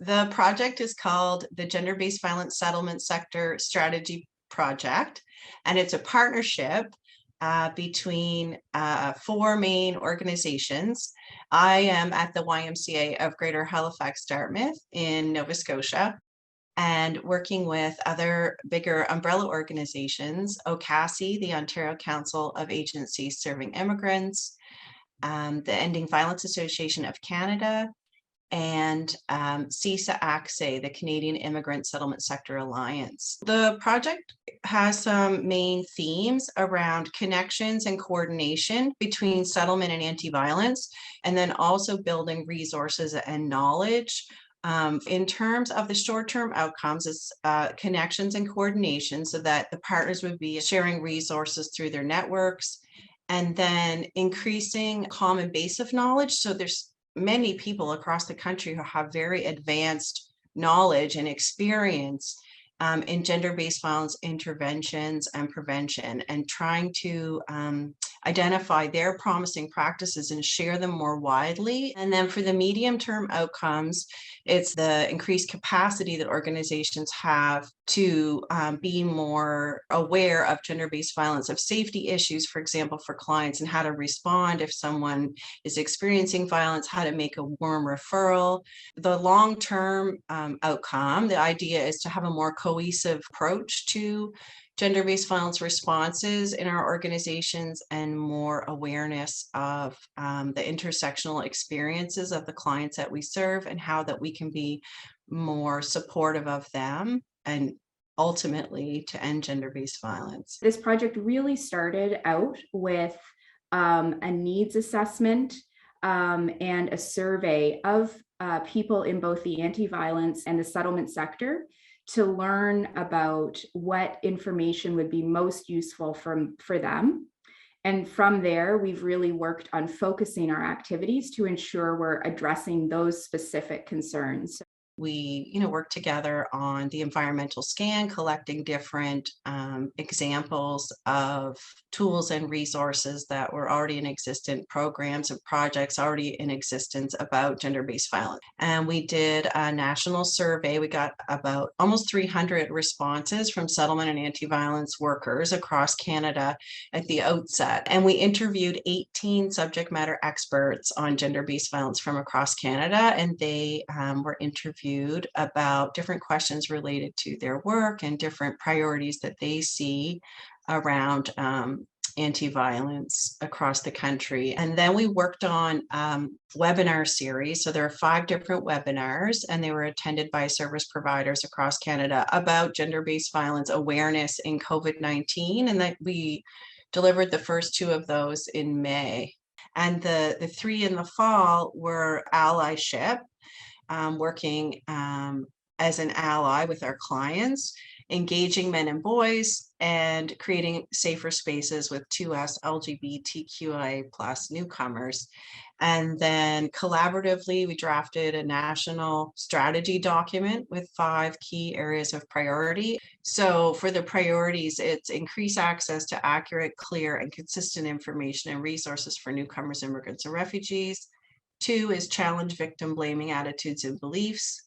The project is called the Gender-Based Violence Settlement Sector Strategy Project, and it's a partnership between four main organizations. I am at the YMCA of Greater Halifax Dartmouth in Nova Scotia, and working with other bigger umbrella organizations, OCASI, the Ontario Council of Agencies Serving Immigrants, the Ending Violence Association of Canada, and CISSA-ACSEI, the Canadian Immigrant Settlement Sector Alliance. The project has some main themes around connections and coordination between settlement and anti-violence, and then also building resources and knowledge. In terms of the short-term outcomes, it's connections and coordination so that the partners would be sharing resources through their networks, and then increasing common base of knowledge. So there's many people across the country who have very advanced knowledge and experience in gender-based violence interventions and prevention, and trying to identify their promising practices and share them more widely. And then for the medium-term outcomes, it's the increased capacity that organizations have to be more aware of gender-based violence, of safety issues, for example, for clients, and how to respond if someone is experiencing violence, how to make a warm referral. The long-term outcome, the idea is to have a more cohesive approach to gender-based violence responses in our organizations, and more awareness of the intersectional experiences of the clients that we serve, and how that we can be more supportive of them, and ultimately to end gender-based violence. This project really started out with a needs assessment and a survey of people in both the anti-violence and the settlement sector, to learn about what information would be most useful for them. And from there, we've really worked on focusing our activities to ensure we're addressing those specific concerns. We, work together on the environmental scan, collecting different examples of tools and resources that were already in existence, programs and projects already in existence about gender-based violence. And we did a national survey. We got about almost 300 responses from settlement and anti-violence workers across Canada at the outset. And we interviewed 18 subject matter experts on gender-based violence from across Canada, and they were interviewed about different questions related to their work and different priorities that they see around anti-violence across the country. And then we worked on webinar series. So there are 5 different webinars, and they were attended by service providers across Canada about gender-based violence awareness in COVID-19. And that we delivered the first 2 of those in May. And the 3 in the fall were allyship, working as an ally with our clients, engaging men and boys, and creating safer spaces with 2S LGBTQIA+ newcomers. And then collaboratively, we drafted a national strategy document with 5 key areas of priority. So for the priorities, it's increase access to accurate, clear, and consistent information and resources for newcomers, immigrants, and refugees. 2 is challenge victim blaming attitudes and beliefs.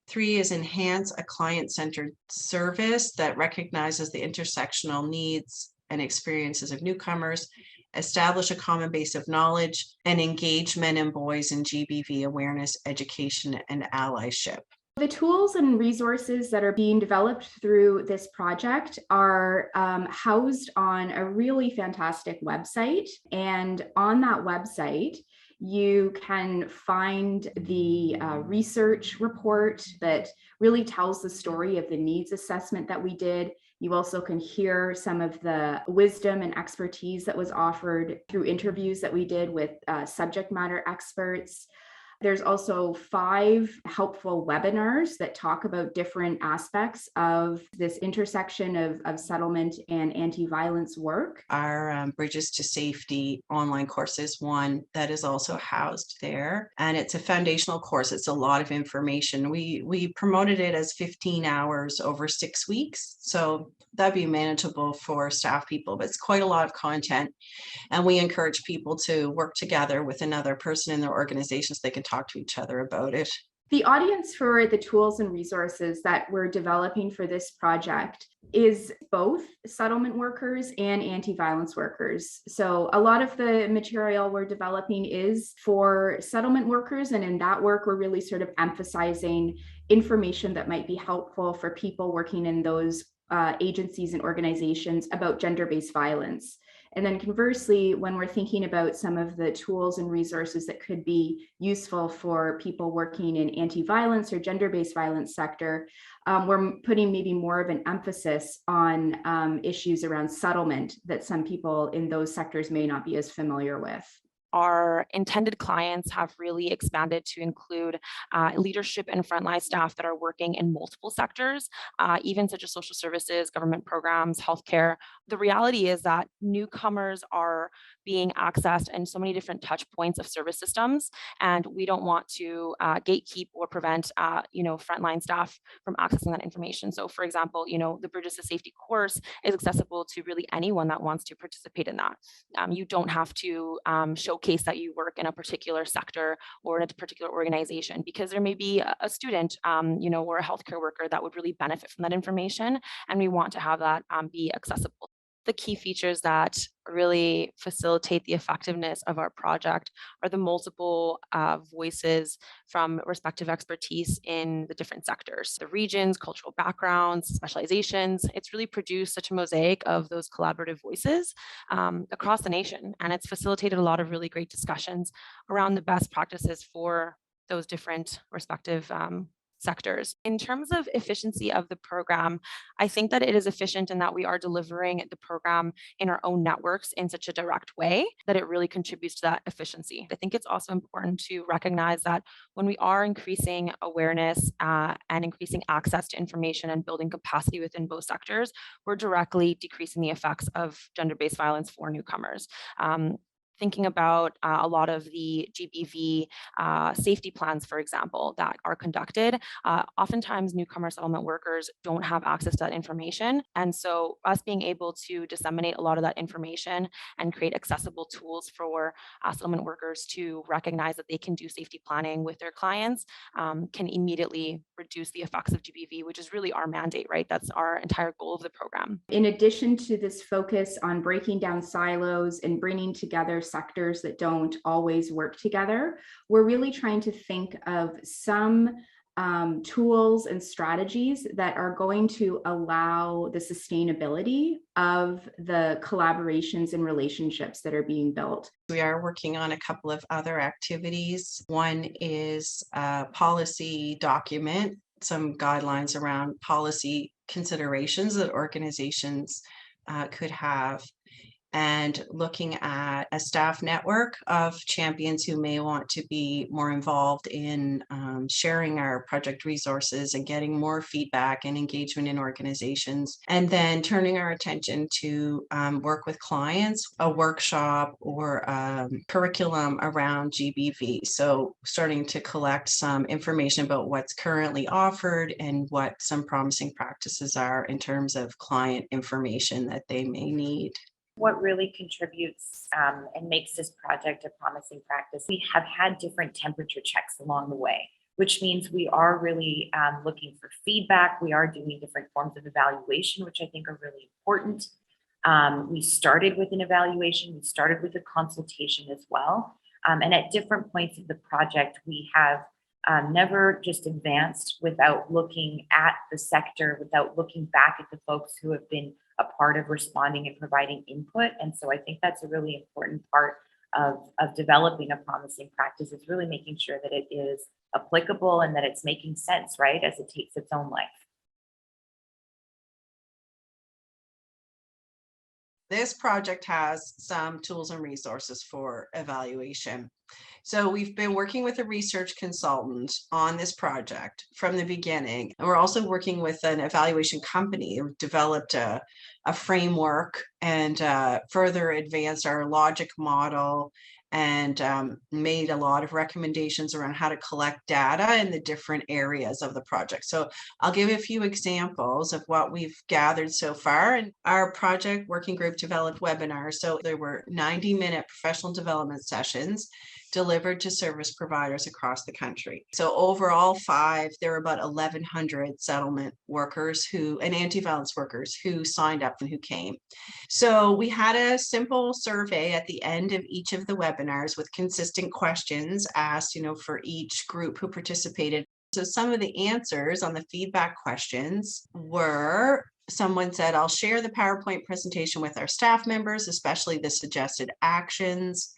3 is enhance a client-centered service that recognizes the intersectional needs and experiences of newcomers. Establish a common base of knowledge, and engage men and boys in GBV awareness, education, and allyship. The tools and resources that are being developed through this project are housed on a really fantastic website. And on that website, you can find the research report that really tells the story of the needs assessment that we did. You also can hear some of the wisdom and expertise that was offered through interviews that we did with subject matter experts. There's also 5 helpful webinars that talk about different aspects of this intersection of settlement and anti-violence work. Our Bridges to Safety online course is one that is also housed there, and it's a foundational course. It's a lot of information. We promoted it as 15 hours over 6 weeks, so that'd be manageable for staff people, but it's quite a lot of content. And we encourage people to work together with another person in their organizations. They can talk to each other about it. The audience for the tools and resources that we're developing for this project is both settlement workers and anti-violence workers. So a lot of the material we're developing is for settlement workers, and in that work, we're really sort of emphasizing information that might be helpful for people working in those agencies and organizations about gender-based violence. And then conversely, when we're thinking about some of the tools and resources that could be useful for people working in anti-violence or gender-based violence sector, we're putting maybe more of an emphasis on issues around settlement that some people in those sectors may not be as familiar with. Our intended clients have really expanded to include leadership and frontline staff that are working in multiple sectors, even such as social services, government programs, healthcare. The reality is that newcomers are being accessed in so many different touch points of service systems, and we don't want to gatekeep or prevent frontline staff from accessing that information. So for example, the Bridges to Safety course is accessible to really anyone that wants to participate in that. You don't have to showcase that you work in a particular sector or in a particular organization, because there may be a student, or a healthcare worker that would really benefit from that information, and we want to have that be accessible. The key features that really facilitate the effectiveness of our project are the multiple voices from respective expertise in the different sectors, the regions, cultural backgrounds, specializations. It's really produced such a mosaic of those collaborative voices across the nation, and it's facilitated a lot of really great discussions around the best practices for those different respective sectors. In terms of efficiency of the program, I think that it is efficient in that we are delivering the program in our own networks in such a direct way that it really contributes to that efficiency. I think it's also important to recognize that when we are increasing awareness and increasing access to information and building capacity within both sectors, we're directly decreasing the effects of gender-based violence for newcomers. Thinking about a lot of the GBV safety plans, for example, that are conducted, oftentimes newcomer settlement workers don't have access to that information. And so us being able to disseminate a lot of that information and create accessible tools for settlement workers to recognize that they can do safety planning with their clients can immediately reduce the effects of GBV, which is really our mandate, right? That's our entire goal of the program. In addition to this focus on breaking down silos and bringing together sectors that don't always work together, we're really trying to think of some tools and strategies that are going to allow the sustainability of the collaborations and relationships that are being built. We are working on a couple of other activities. One is a policy document, some guidelines around policy considerations that organizations could have, and looking at a staff network of champions who may want to be more involved in sharing our project resources and getting more feedback and engagement in organizations. And then turning our attention to work with clients, a workshop or curriculum around GBV. So starting to collect some information about what's currently offered and what some promising practices are in terms of client information that they may need. What really contributes and makes this project a promising practice, we have had different temperature checks along the way, which means we are really looking for feedback. We are doing different forms of evaluation, which I think are really important. We started with an evaluation, we started with a consultation as well. And at different points of the project, we have never just advanced without looking at the sector, without looking back at the folks who have been a part of responding and providing input. And so I think that's a really important part of developing a promising practice, is really making sure that it is applicable and that it's making sense, right, as it takes its own life. This project has some tools and resources for evaluation. So we've been working with a research consultant on this project from the beginning. And we're also working with an evaluation company who developed a framework and further advanced our logic model and made a lot of recommendations around how to collect data in the different areas of the project. So I'll give a few examples of what we've gathered so far. And our project working group developed webinars. So there were 90-minute professional development sessions delivered to service providers across the country. So overall there were about 1,100 settlement workers and anti-violence workers who signed up and who came. So we had a simple survey at the end of each of the webinars with consistent questions asked, for each group who participated. So some of the answers on the feedback questions were, someone said, I'll share the PowerPoint presentation with our staff members, especially the suggested actions.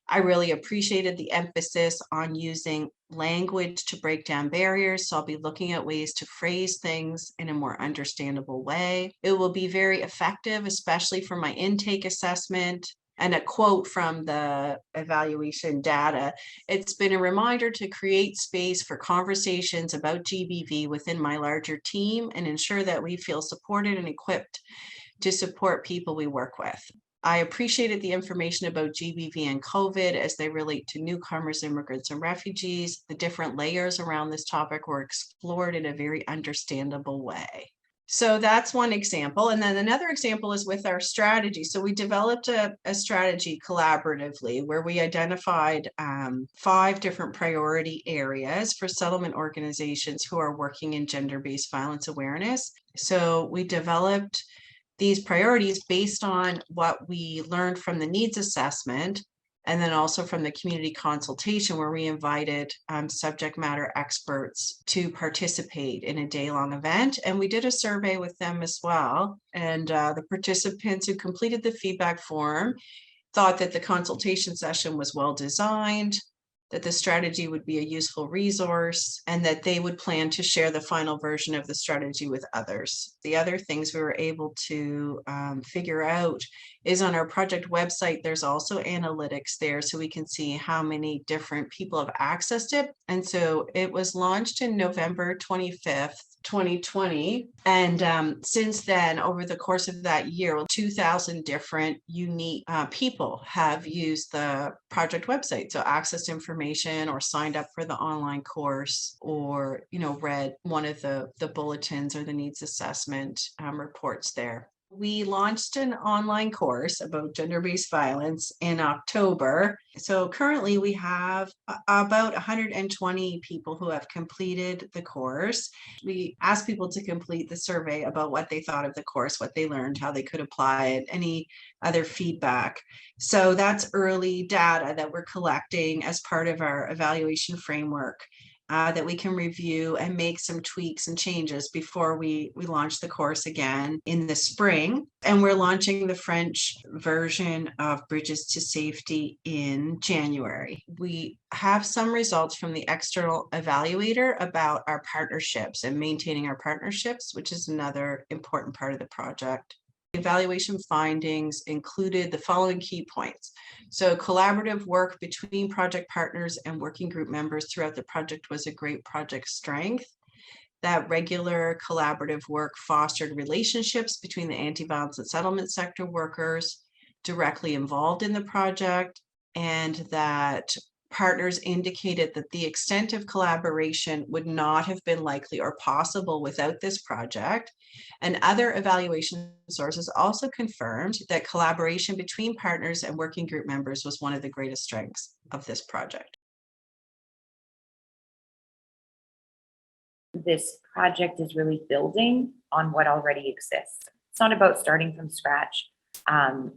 I really appreciated the emphasis on using language to break down barriers. So I'll be looking at ways to phrase things in a more understandable way. It will be very effective, especially for my intake assessment. And a quote from the evaluation data, it's been a reminder to create space for conversations about GBV within my larger team and ensure that we feel supported and equipped to support people we work with. I appreciated the information about GBV and COVID as they relate to newcomers, immigrants, and refugees. The different layers around this topic were explored in a very understandable way. So that's one example. And then another example is with our strategy. So we developed a strategy collaboratively where we identified 5 different priority areas for settlement organizations who are working in gender-based violence awareness. So we developed these priorities based on what we learned from the needs assessment, and then also from the community consultation where we invited subject matter experts to participate in a day-long event. And we did a survey with them as well. And the participants who completed the feedback form thought that the consultation session was well designed, that the strategy would be a useful resource, and that they would plan to share the final version of the strategy with others. The other things we were able to figure out is on our project website, there's also analytics there so we can see how many different people have accessed it. And so it was launched in November 25th, 2020. And since then, over the course of that year, 2,000 different unique people have used the project website. So accessed information or signed up for the online course or, read one of the bulletins or the needs assessment reports there. We launched an online course about gender-based violence in October. So currently we have about 120 people who have completed the course. We asked people to complete the survey about what they thought of the course, what they learned, how they could apply it, any other feedback. So that's early data that we're collecting as part of our evaluation framework. That we can review and make some tweaks and changes before we launch the course again in the spring. And we're launching the French version of Bridges to Safety in January. We have some results from the external evaluator about our partnerships and maintaining our partnerships, which is another important part of the project. Evaluation findings included the following key points. So collaborative work between project partners and working group members throughout the project was a great project strength. That regular collaborative work fostered relationships between the anti-violence and settlement sector workers directly involved in the project, and that partners indicated that the extent of collaboration would not have been likely or possible without this project. And other evaluation sources also confirmed that collaboration between partners and working group members was one of the greatest strengths of this project. This project is really building on what already exists. It's not about starting from scratch.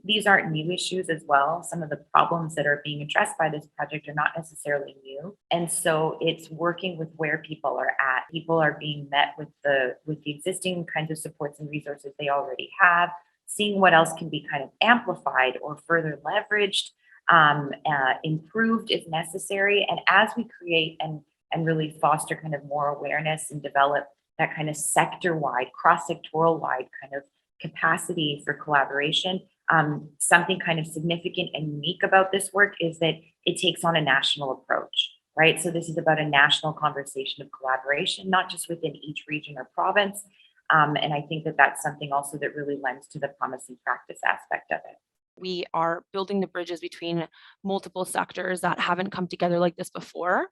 These aren't new issues as well. Some of the problems that are being addressed by this project are not necessarily new. And so it's working with where people are at. People are being met with the existing kinds of supports and resources they already have, seeing what else can be kind of amplified or further leveraged, improved if necessary. And as we create and really foster kind of more awareness and develop that kind of sector-wide, cross-sectoral-wide kind of capacity for collaboration. Something kind of significant and unique about this work is that it takes on a national approach, right? So this is about a national conversation of collaboration, not just within each region or province. And I think that that's something also that really lends to the promising practice aspect of it. We are building the bridges between multiple sectors that haven't come together like this before.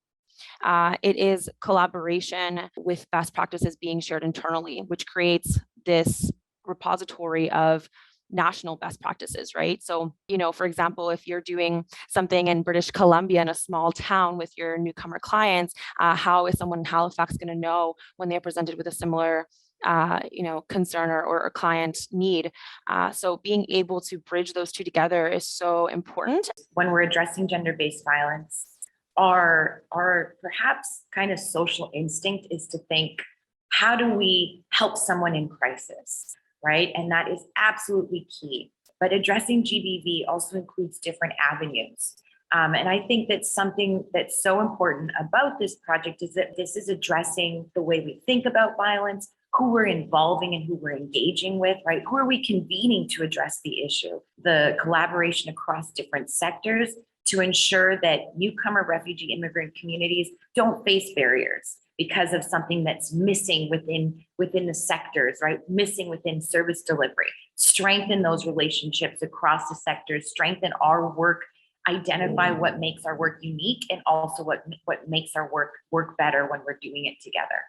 It is collaboration with best practices being shared internally, which creates this repository of national best practices, right? So, for example, if you're doing something in British Columbia in a small town with your newcomer clients, how is someone in Halifax going to know when they're presented with a similar concern or client need? So being able to bridge those two together is so important. When we're addressing gender-based violence, our perhaps kind of social instinct is to think, how do we help someone in crisis, right? And that is absolutely key. But addressing GBV also includes different avenues. And I think that something that's so important about this project is that this is addressing the way we think about violence, who we're involving and who we're engaging with, right? Who are we convening to address the issue? The collaboration across different sectors to ensure that newcomer, refugee, immigrant communities don't face barriers because of something that's missing within the sectors, right? Missing within service delivery. Strengthen those relationships across the sectors, strengthen our work, identify what makes our work unique, and also what makes our work better when we're doing it together.